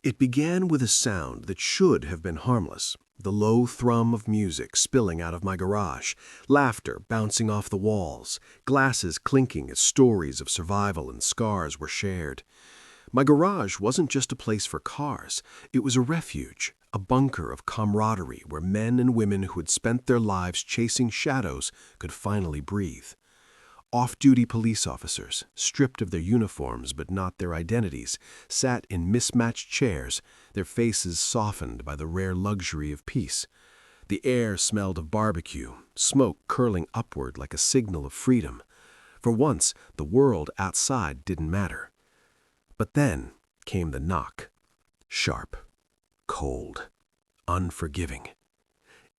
It began with a sound that should have been harmless, the low thrum of music spilling out of my garage, laughter bouncing off the walls, glasses clinking as stories of survival and scars were shared. My garage wasn't just a place for cars, it was a refuge, a bunker of camaraderie where men and women who had spent their lives chasing shadows could finally breathe. Off-duty police officers, stripped of their uniforms but not their identities, sat in mismatched chairs, their faces softened by the rare luxury of peace. The air smelled of barbecue, smoke curling upward like a signal of freedom. For once, the world outside didn't matter. But then came the knock. Sharp, cold, unforgiving.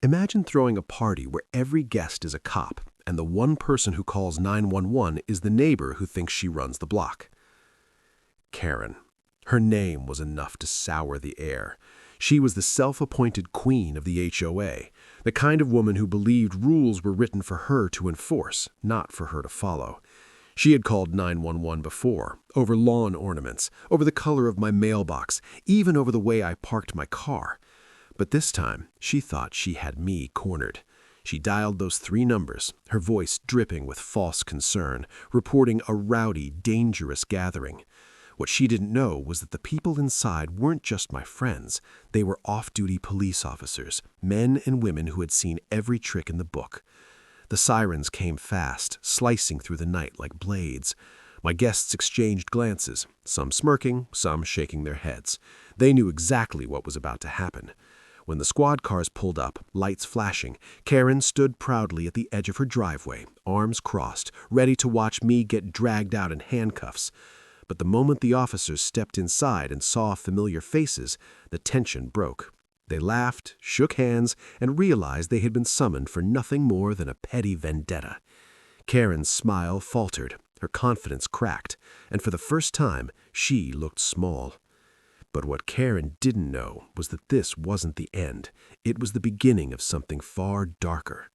Imagine throwing a party where every guest is a cop, and the one person who calls 911 is the neighbor who thinks she runs the block. Karen. Her name was enough to sour the air. She was the self-appointed queen of the HOA, the kind of woman who believed rules were written for her to enforce, not for her to follow. She had called 911 before, over lawn ornaments, over the color of my mailbox, even over the way I parked my car. But this time, she thought she had me cornered. She dialed those 3 numbers, her voice dripping with false concern, reporting a rowdy, dangerous gathering. What she didn't know was that the people inside weren't just my friends. They were off-duty police officers, men and women who had seen every trick in the book. The sirens came fast, slicing through the night like blades. My guests exchanged glances, some smirking, some shaking their heads. They knew exactly what was about to happen. When the squad cars pulled up, lights flashing, Karen stood proudly at the edge of her driveway, arms crossed, ready to watch me get dragged out in handcuffs. But the moment the officers stepped inside and saw familiar faces, the tension broke. They laughed, shook hands, and realized they had been summoned for nothing more than a petty vendetta. Karen's smile faltered, her confidence cracked, and for the first time, she looked small. But what Karen didn't know was that this wasn't the end. It was the beginning of something far darker.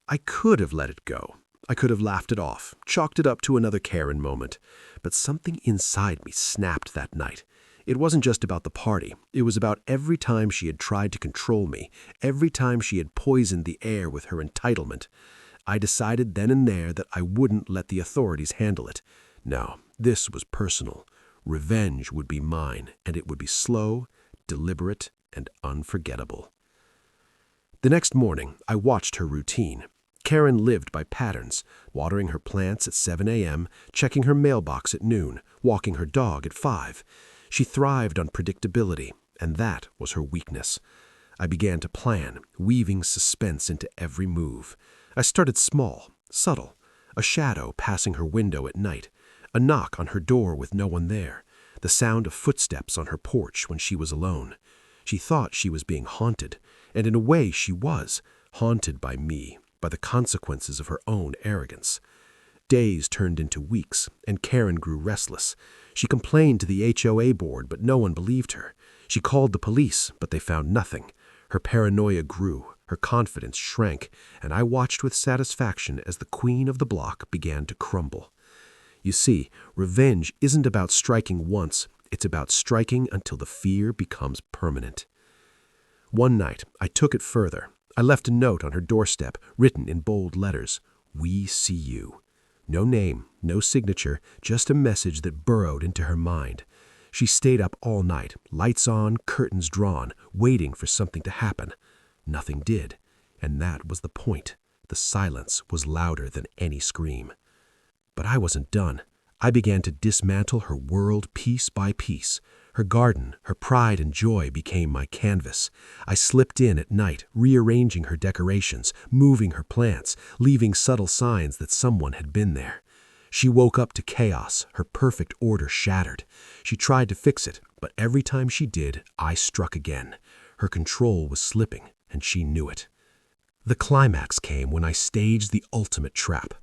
I could have let it go. I could have laughed it off, chalked it up to another Karen moment. But something inside me snapped that night. It wasn't just about the party. It was about every time she had tried to control me, every time she had poisoned the air with her entitlement. I decided then and there that I wouldn't let the authorities handle it. No, this was personal. Revenge would be mine, and it would be slow, deliberate, and unforgettable. The next morning, I watched her routine. Karen lived by patterns, watering her plants at 7 a.m., checking her mailbox at noon, walking her dog at 5. She thrived on predictability, and that was her weakness. I began to plan, weaving suspense into every move. I started small, subtle, a shadow passing her window at night, a knock on her door with no one there, the sound of footsteps on her porch when she was alone. She thought she was being haunted, and in a way she was, haunted by me, by the consequences of her own arrogance. Days turned into weeks, and Karen grew restless. She complained to the HOA board, but no one believed her. She called the police, but they found nothing. Her paranoia grew, her confidence shrank, and I watched with satisfaction as the queen of the block began to crumble. You see, revenge isn't about striking once, it's about striking until the fear becomes permanent. One night, I took it further. I left a note on her doorstep, written in bold letters, "We see you." No name, no signature, just a message that burrowed into her mind. She stayed up all night, lights on, curtains drawn, waiting for something to happen. Nothing did, and that was the point. The silence was louder than any scream. But I wasn't done. I began to dismantle her world piece by piece. Her garden, her pride and joy became my canvas. I slipped in at night, rearranging her decorations, moving her plants, leaving subtle signs that someone had been there. She woke up to chaos, her perfect order shattered. She tried to fix it, but every time she did, I struck again. Her control was slipping, and she knew it. The climax came when I staged the ultimate trap.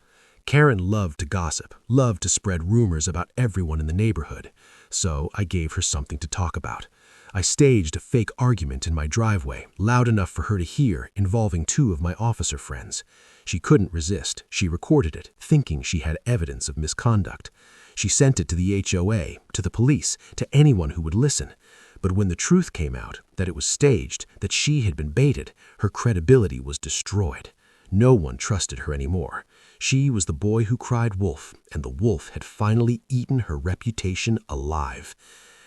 Karen loved to gossip, loved to spread rumors about everyone in the neighborhood, so I gave her something to talk about. I staged a fake argument in my driveway, loud enough for her to hear, involving 2 of my officer friends. She couldn't resist. She recorded it, thinking she had evidence of misconduct. She sent it to the HOA, to the police, to anyone who would listen. But when the truth came out, that it was staged, that she had been baited, her credibility was destroyed. No one trusted her anymore. She was the boy who cried wolf, and the wolf had finally eaten her reputation alive.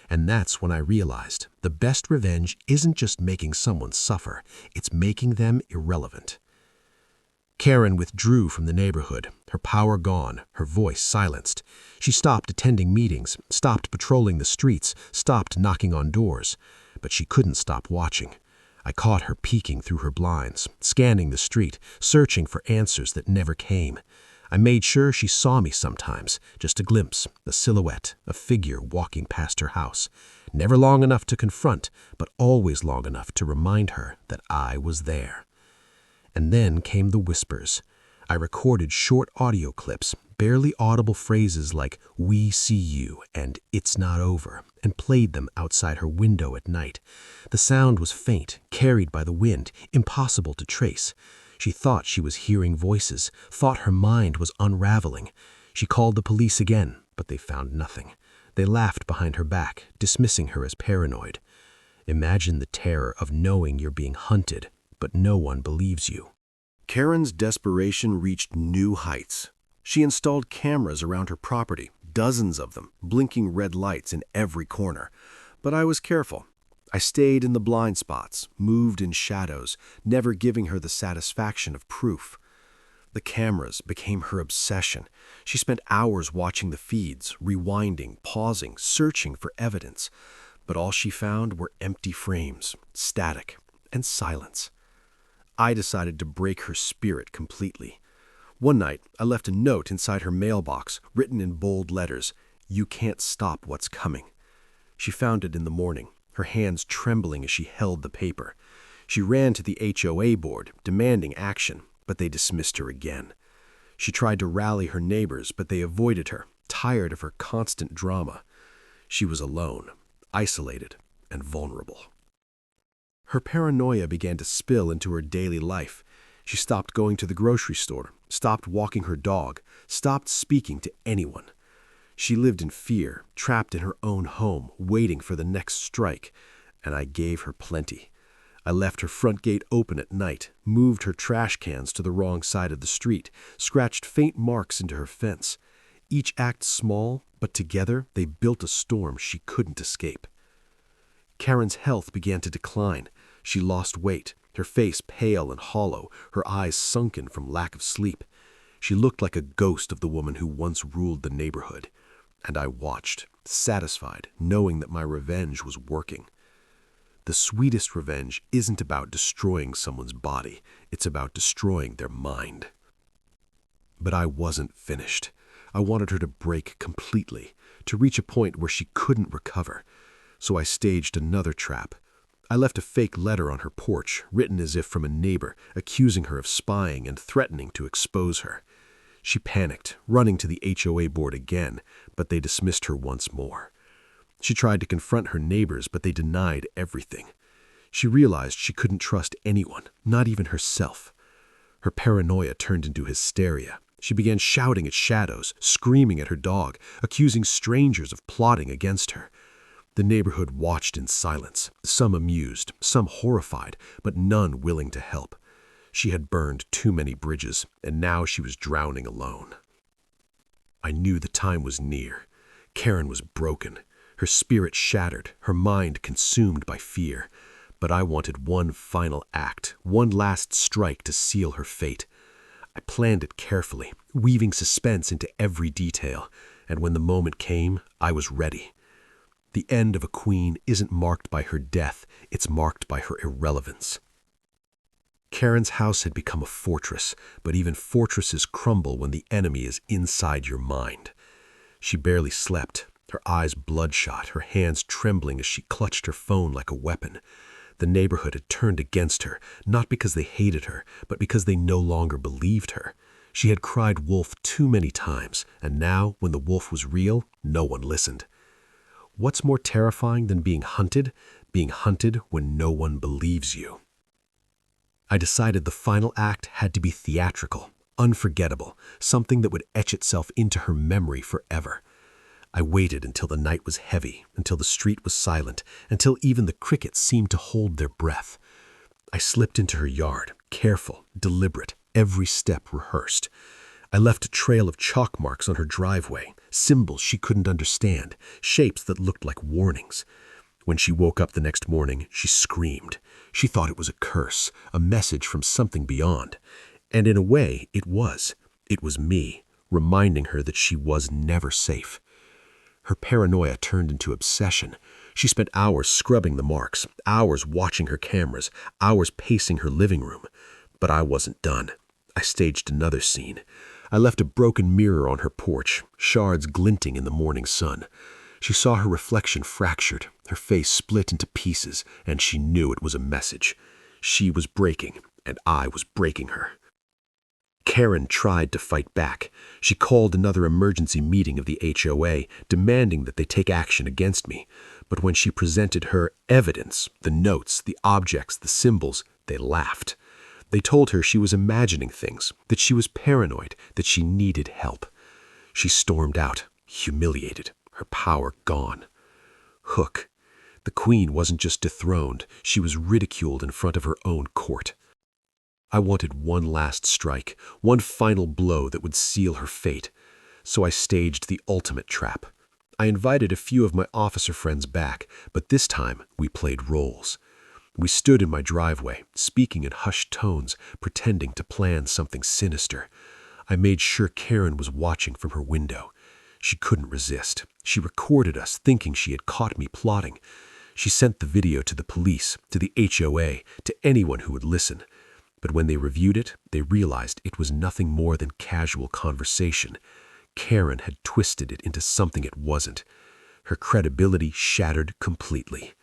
And that's when I realized the best revenge isn't just making someone suffer, it's making them irrelevant. Karen withdrew from the neighborhood, her power gone, her voice silenced. She stopped attending meetings, stopped patrolling the streets, stopped knocking on doors. But she couldn't stop watching. I caught her peeking through her blinds, scanning the street, searching for answers that never came. I made sure she saw me sometimes, just a glimpse, a silhouette, a figure walking past her house. Never long enough to confront, but always long enough to remind her that I was there. And then came the whispers. I recorded short audio clips, barely audible phrases like, "We see you," and "It's not over," and played them outside her window at night. The sound was faint, carried by the wind, impossible to trace. She thought she was hearing voices, thought her mind was unraveling. She called the police again, but they found nothing. They laughed behind her back, dismissing her as paranoid. Imagine the terror of knowing you're being hunted, but no one believes you. Karen's desperation reached new heights. She installed cameras around her property, dozens of them, blinking red lights in every corner. But I was careful. I stayed in the blind spots, moved in shadows, never giving her the satisfaction of proof. The cameras became her obsession. She spent hours watching the feeds, rewinding, pausing, searching for evidence. But all she found were empty frames, static, and silence. I decided to break her spirit completely. One night, I left a note inside her mailbox, written in bold letters, "You can't stop what's coming." She found it in the morning, her hands trembling as she held the paper. She ran to the HOA board, demanding action, but they dismissed her again. She tried to rally her neighbors, but they avoided her, tired of her constant drama. She was alone, isolated, and vulnerable. Her paranoia began to spill into her daily life. She stopped going to the grocery store, stopped walking her dog, stopped speaking to anyone. She lived in fear, trapped in her own home, waiting for the next strike, and I gave her plenty. I left her front gate open at night, moved her trash cans to the wrong side of the street, scratched faint marks into her fence. Each act small, but together they built a storm she couldn't escape. Karen's health began to decline. She lost weight, her face pale and hollow, her eyes sunken from lack of sleep. She looked like a ghost of the woman who once ruled the neighborhood. And I watched, satisfied, knowing that my revenge was working. The sweetest revenge isn't about destroying someone's body, it's about destroying their mind. But I wasn't finished. I wanted her to break completely, to reach a point where she couldn't recover. So I staged another trap. I left a fake letter on her porch, written as if from a neighbor, accusing her of spying and threatening to expose her. She panicked, running to the HOA board again, but they dismissed her once more. She tried to confront her neighbors, but they denied everything. She realized she couldn't trust anyone, not even herself. Her paranoia turned into hysteria. She began shouting at shadows, screaming at her dog, accusing strangers of plotting against her. The neighborhood watched in silence, some amused, some horrified, but none willing to help. She had burned too many bridges, and now she was drowning alone. I knew the time was near. Karen was broken, her spirit shattered, her mind consumed by fear. But I wanted one final act, one last strike to seal her fate. I planned it carefully, weaving suspense into every detail, and when the moment came, I was ready. The end of a queen isn't marked by her death, it's marked by her irrelevance. Karen's house had become a fortress, but even fortresses crumble when the enemy is inside your mind. She barely slept, her eyes bloodshot, her hands trembling as she clutched her phone like a weapon. The neighborhood had turned against her, not because they hated her, but because they no longer believed her. She had cried wolf too many times, and now, when the wolf was real, no one listened. What's more terrifying than being hunted? Being hunted when no one believes you. I decided the final act had to be theatrical, unforgettable, something that would etch itself into her memory forever. I waited until the night was heavy, until the street was silent, until even the crickets seemed to hold their breath. I slipped into her yard, careful, deliberate, every step rehearsed. I left a trail of chalk marks on her driveway, symbols she couldn't understand, shapes that looked like warnings. When she woke up the next morning, she screamed. She thought it was a curse, a message from something beyond. And in a way, it was. It was me, reminding her that she was never safe. Her paranoia turned into obsession. She spent hours scrubbing the marks, hours watching her cameras, hours pacing her living room. But I wasn't done. I staged another scene. I left a broken mirror on her porch, shards glinting in the morning sun. She saw her reflection fractured, her face split into pieces, and she knew it was a message. She was breaking, and I was breaking her. Karen tried to fight back. She called another emergency meeting of the HOA, demanding that they take action against me. But when she presented her evidence, the notes, the objects, the symbols, they laughed. They told her she was imagining things, that she was paranoid, that she needed help. She stormed out, humiliated, her power gone. Hook. The queen wasn't just dethroned, she was ridiculed in front of her own court. I wanted one last strike, one final blow that would seal her fate. So I staged the ultimate trap. I invited a few of my officer friends back, but this time we played roles. We stood in my driveway, speaking in hushed tones, pretending to plan something sinister. I made sure Karen was watching from her window. She couldn't resist. She recorded us, thinking she had caught me plotting. She sent the video to the police, to the HOA, to anyone who would listen. But when they reviewed it, they realized it was nothing more than casual conversation. Karen had twisted it into something it wasn't. Her credibility shattered completely.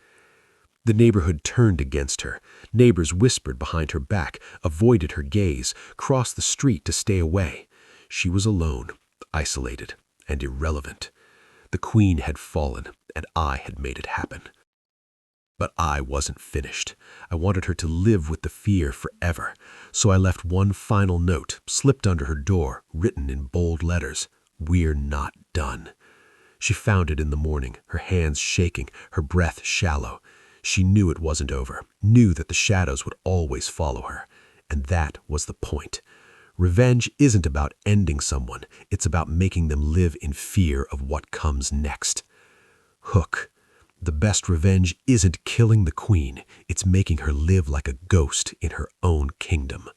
The neighborhood turned against her. Neighbors whispered behind her back, avoided her gaze, crossed the street to stay away. She was alone, isolated, and irrelevant. The queen had fallen, and I had made it happen. But I wasn't finished. I wanted her to live with the fear forever. So I left one final note, slipped under her door, written in bold letters, "We're not done." She found it in the morning, her hands shaking, her breath shallow. She knew it wasn't over, knew that the shadows would always follow her. And that was the point. Revenge isn't about ending someone, it's about making them live in fear of what comes next. Hook. The best revenge isn't killing the queen, it's making her live like a ghost in her own kingdom.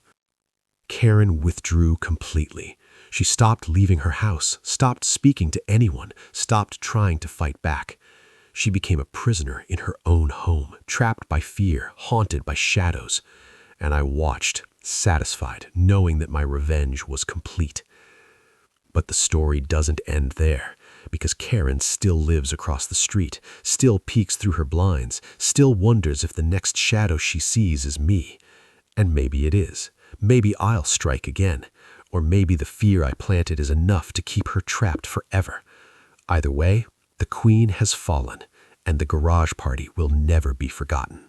Karen withdrew completely. She stopped leaving her house, stopped speaking to anyone, stopped trying to fight back. She became a prisoner in her own home, trapped by fear, haunted by shadows. And I watched, satisfied, knowing that my revenge was complete. But the story doesn't end there, because Karen still lives across the street, still peeks through her blinds, still wonders if the next shadow she sees is me. And maybe it is. Maybe I'll strike again. Or maybe the fear I planted is enough to keep her trapped forever. Either way, the queen has fallen, and the garage party will never be forgotten.